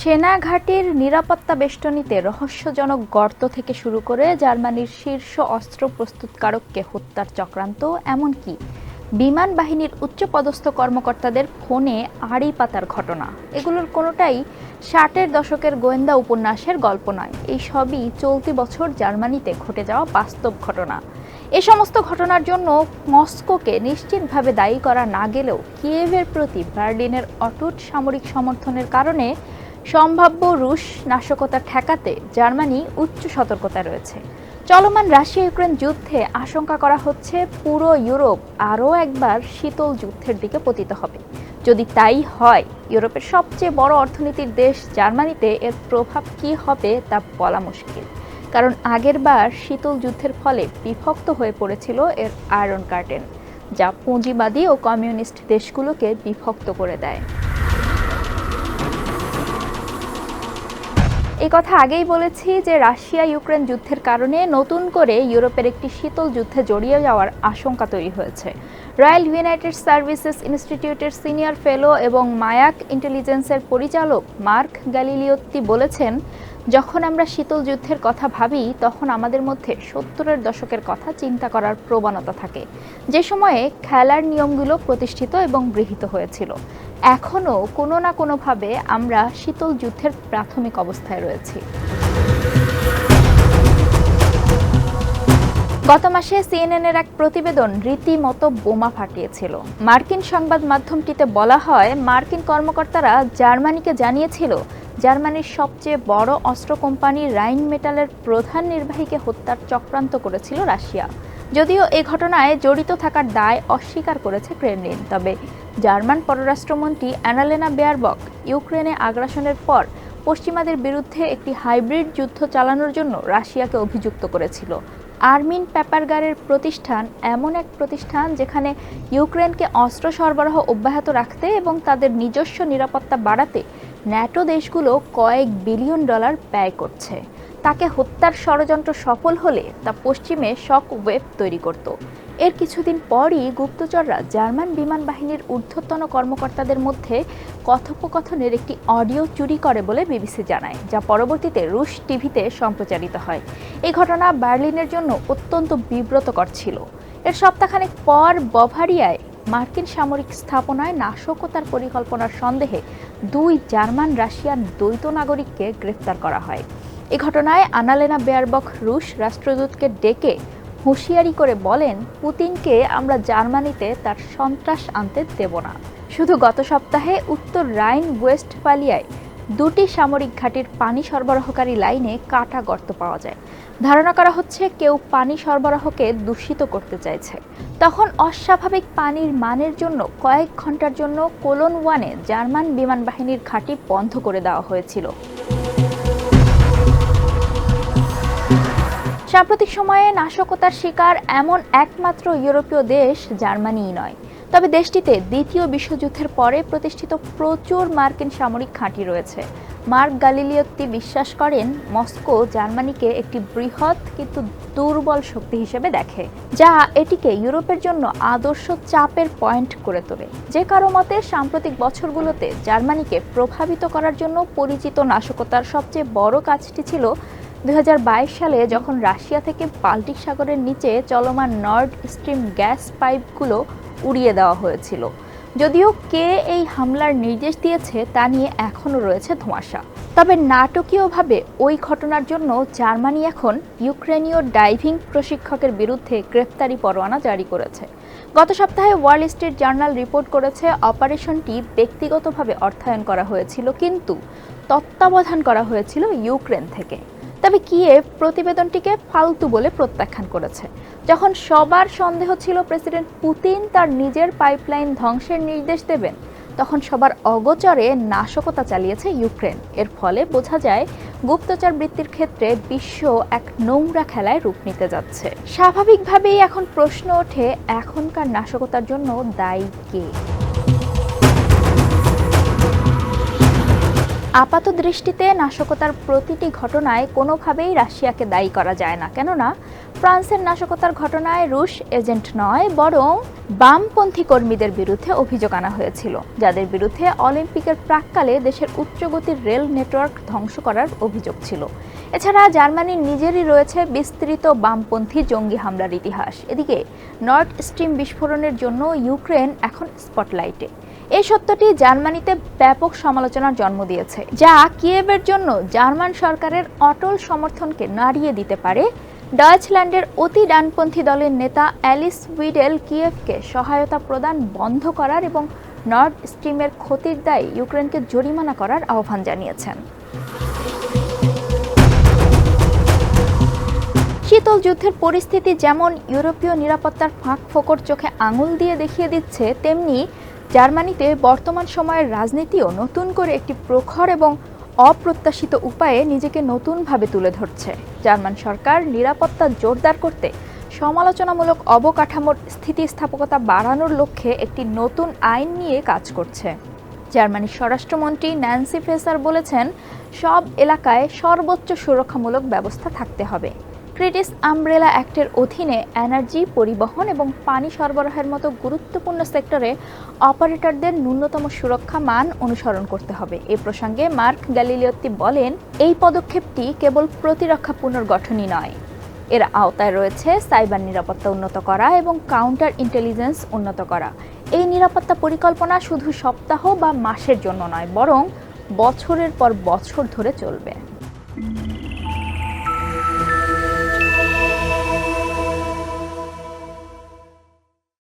সেনা ঘাঁটির নিরাপত্তা বেষ্টনীতে রহস্যজনক গর্ত থেকে শুরু করে জার্মানির শীর্ষ অস্ত্র প্রস্তুতকারককে হত্যার চক্রান্ত, এমনকি বিমান বাহিনীর উচ্চপদস্থ কর্মকর্তাদের ফোনে আড়ি পাতার ঘটনা, এগুলোর কোনোটাই 60-এর দশকের গোয়েন্দা উপন্যাসের গল্প নয়। এই সবই চলতি বছর জার্মানিতে ঘটে যাওয়া বাস্তব ঘটনা। এ সমস্ত ঘটনার জন্য মস্কোকে নিশ্চিতভাবে দায়ী করা না গেলেও কিয়েভের প্রতি বার্লিনের অটুট সামরিক সমর্থনের কারণে সম্ভাব্য রুশ নাশকতা ঠেকাতে জার্মানি উচ্চ সতর্কতায় রয়েছে। চলমান রাশিয়া ইউক্রেন যুদ্ধে আশঙ্কা করা হচ্ছে পুরো ইউরোপ আরও একবার শীতল যুদ্ধের দিকে পতিত হবে। যদি তাই হয়, ইউরোপের সবচেয়ে বড় অর্থনীতির দেশ জার্মানিতে এর প্রভাব কী হবে তা বলা মুশকিল, কারণ আগেরবার শীতল যুদ্ধের ফলে বিভক্ত হয়ে পড়েছিল এর আয়রন কার্টেন, যা পুঁজিবাদী ও কমিউনিস্ট দেশগুলোকে বিভক্ত করে দেয়। এই কথা আগেই বলেছি যে রাশিয়া ইউক্রেন যুদ্ধের কারণে নতুন করে ইউরোপের একটি শীতল যুদ্ধে জড়িয়ে যাওয়ার আশঙ্কা তৈরি হয়েছে। রয়্যাল ইউনাইটেড সার্ভিসেস ইনস্টিটিউটের সিনিয়র ফেলো এবং মায়াক ইন্টেলিজেন্সের পরিচালক মার্ক গ্যালিলিওত্তি বলেছেন, যখন আমরা শীতল যুদ্ধের কথা ভাবি তখন আমাদের মধ্যে 70-এর দশকের কথা চিন্তা করার প্রবণতা থাকে, যে সময়ে খেলার নিয়মগুলো প্রতিষ্ঠিত এবং গৃহীত হয়েছিল। এখনও কোনো না কোনোভাবে আমরা শীতল যুদ্ধের প্রাথমিক অবস্থায় রয়েছি। গত মাসে সিএনএনের এক প্রতিবেদন রীতিমতো বোমা ফাটিয়েছিল। মার্কিন সংবাদ মাধ্যমটিতে বলা হয়, মার্কিন কর্মকর্তারা জার্মানিকে জানিয়েছিল জার্মানির সবচেয়ে বড় অস্ত্র কোম্পানি রাইন মেটালের প্রধান নির্বাহীকে হত্যার চক্রান্ত করেছিল রাশিয়া। যদিও এ ঘটনায় জড়িত থাকার দায় অস্বীকার করেছে ক্রেমলিন, তবে জার্মান পররাষ্ট্রমন্ত্রী অ্যানালেনা বেয়ারবক ইউক্রেনে আগ্রাসনের পর পশ্চিমাদের বিরুদ্ধে একটি হাইব্রিড যুদ্ধ চালানোর জন্য রাশিয়াকে অভিযুক্ত করেছিল। আর্মিন প্যাপারগারের প্রতিষ্ঠান এমন এক প্রতিষ্ঠান যেখানে ইউক্রেনকে অস্ত্র সরবরাহ অব্যাহত রাখতে এবং তাদের নিজস্ব নিরাপত্তা বাড়াতে ন্যাটো দেশগুলো কয়েক বিলিয়ন ডলার ব্যয় করছে। তাকে হত্যার ষড়যন্ত্র সফল হলে তা পশ্চিমে শক ওয়েভ তৈরি করত। এর কিছুদিন পরই গুপ্তচররা জার্মান বিমান বাহিনীর ঊর্ধ্বতন কর্মকর্তাদের মধ্যে কথোপকথনের একটি অডিও চুরি করে বলে বিবিসি জানায়, যা পরবর্তীতে রুশ টিভিতে সম্প্রচারিত হয়। এই ঘটনা বার্লিনের জন্য অত্যন্ত বিব্রতকর ছিল। এর সপ্তাহখানেক পর বাভারিয়ায় মার্কিন সামরিক স্থাপনায় নাশকতার পরিকল্পনার সন্দেহে 2 জার্মান রাশিয়ান দ্বৈত নাগরিককে গ্রেফতার করা হয়। এই ঘটনায় আনালেনা বেয়ারবক রুশ রাষ্ট্রদূতকে ডেকে হুঁশিয়ারি করে বলেন, পুতিনকে আমরা জার্মানিতে তার সন্ত্রাস আনতে দেব না। শুধু গত সপ্তাহে উত্তর রাইন ওয়েস্টফালিয়ায় 2টি সামরিক ঘাঁটির পানি সরবরাহকারী লাইনে কাটা গর্ত পাওয়া যায়। ধারণা করা হচ্ছে কেউ পানি সরবরাহকে দূষিত করতে চাইছে। তখন অস্বাভাবিক পানির মানের জন্য কয়েক ঘন্টার জন্য কোলন 1-এ জার্মান বিমান বাহিনীর ঘাঁটি বন্ধ করে দেওয়া হয়েছিল। সাম্প্রতিক সময়ে নাশকতার শিকার এমন একমাত্র ইউরোপীয় দেশ জার্মানিই নয়, তবে দেশটিতে দ্বিতীয় বিশ্বযুদ্ধের পরে প্রতিষ্ঠিত প্রচুর মার্কিন সামরিক ঘাঁটি রয়েছে। মার্ক গ্যালিলিওত্তি বিশ্বাস করেন, মস্কো জার্মানিকে একটি বৃহৎ কিন্তু দুর্বল শক্তি হিসেবে দেখে, যা এটিকে ইউরোপের জন্য আদর্শ চাপের পয়েন্ট করে তোলে। যে কারো মতে সাম্প্রতিক বছরগুলোতে জার্মানিকে প্রভাবিত করার জন্য পরিচিত নাশকতার সবচেয়ে বড় কাজটি ছিল 2022 সালে যখন রাশিয়া থেকে বাল্টিক সাগরের নিচে চলমান নর্ড স্ট্রিম গ্যাস পাইপগুলো উড়িয়ে দেওয়া হয়েছিল। যদিও কে এই হামলার নির্দেশ দিয়েছে তা নিয়ে এখনও রয়েছে ধোঁয়াশা। তবে নাটকীয়ভাবে ওই ঘটনার জন্য জার্মানি এখন ইউক্রেনীয় ডাইভিং প্রশিক্ষকের বিরুদ্ধে গ্রেফতারি পরোয়ানা জারি করেছে। গত সপ্তাহে ওয়াল স্ট্রিট জার্নাল রিপোর্ট করেছে, অপারেশনটি ব্যক্তিগতভাবে অর্থায়ন করা হয়েছিল, কিন্তু তত্ত্বাবধান করা হয়েছিল ইউক্রেন থেকে। তবে কিয়েভ প্রতিবেদনটিকে ফালতু বলে প্রত্যাখ্যান করেছে। যখন সবার সন্দেহ ছিল প্রেসিডেন্ট পুতিন তার নিজের পাইপলাইন ধ্বংসের নির্দেশ দেবেন, তখন সবার অগোচরে নাশকতা চালিয়েছে ইউক্রেন। এর ফলে বোঝা যায় গুপ্তচর বৃত্তির ক্ষেত্রে বিশ্ব এক নোংরা খেলায় রূপ নিতে যাচ্ছে। স্বাভাবিকভাবেই এখন প্রশ্ন ওঠে, এখনকার নাশকতার জন্য দায়ী কে? আপাত দৃষ্টিতে নাশকতার প্রতিটি ঘটনায় কোনোভাবেই রাশিয়াকে দায়ী করা যায় না, কেননা ফ্রান্সের নাশকতার ঘটনায় রুশ এজেন্ট নয় বরং বামপন্থী কর্মীদের বিরুদ্ধে অভিযোগ আনা হয়েছিল, যাদের বিরুদ্ধে অলিম্পিকের প্রাক্কালে দেশের উচ্চগতির রেল নেটওয়ার্ক ধ্বংস করার অভিযোগ ছিল। এছাড়া জার্মানির নিজেরই রয়েছে বিস্তৃত বামপন্থী জঙ্গি হামলার ইতিহাস। এদিকে নর্থ স্ট্রিম বিস্ফোরণের জন্য ইউক্রেন এখন স্পটলাইটে। এই সত্যটি জার্মানিতে ব্যাপক সমালোচনার জন্ম দিয়েছে, যা কিয়েভের জন্য জার্মান সরকারের অটল সমর্থনকে নাড়িয়ে দিতে পারে। ডয়েচল্যান্ডের অতি ডানপন্থী দলের নেতা অ্যালিস উইডেল কিয়েভকে সহায়তা প্রদান বন্ধ করার এবং নর্থ স্ট্রিমের ক্ষতির দায়ে ইউক্রেনকে জরিমানা করার আহ্বান জানিয়েছেন। শীতল যুদ্ধের পরিস্থিতি যেমন ইউরোপীয় নিরাপত্তার ফাঁক-ফোকর চোখে আঙুল দিয়ে দেখিয়ে দিচ্ছে, তেমনি জার্মানিতে বর্তমান সময়ের রাজনীতিও নতুন করে একটি প্রখর এবং অপ্রত্যাশিত উপায়ে নিজেকে নতুনভাবে তুলে ধরছে। জার্মান সরকার নিরাপত্তা জোরদার করতে সমালোচনামূলক অবকাঠামোর স্থিতিস্থাপকতা বাড়ানোর লক্ষ্যে একটি নতুন আইন নিয়ে কাজ করছে। জার্মানির স্বরাষ্ট্রমন্ত্রী ন্যান্সি ফেসার বলেছেন, সব এলাকায় সর্বোচ্চ সুরক্ষামূলক ব্যবস্থা থাকতে হবে। ক্রিটিস আমব্রেলা অ্যাক্টের অধীনে এনার্জি, পরিবহন এবং পানি সরবরাহের মতো গুরুত্বপূর্ণ সেক্টরে অপারেটরদের ন্যূনতম সুরক্ষা মান অনুসরণ করতে হবে। এ প্রসঙ্গে মার্ক গ্যালিলিওত্তি বলেন, এই পদক্ষেপটি কেবল প্রতিরক্ষা পুনর্গঠনই নয়, এর আওতায় রয়েছে সাইবার নিরাপত্তা উন্নত করা এবং কাউন্টার ইন্টেলিজেন্স উন্নত করা। এই নিরাপত্তা পরিকল্পনা শুধু সপ্তাহ বা মাসের জন্য নয়, বরং বছরের পর বছর ধরে চলবে।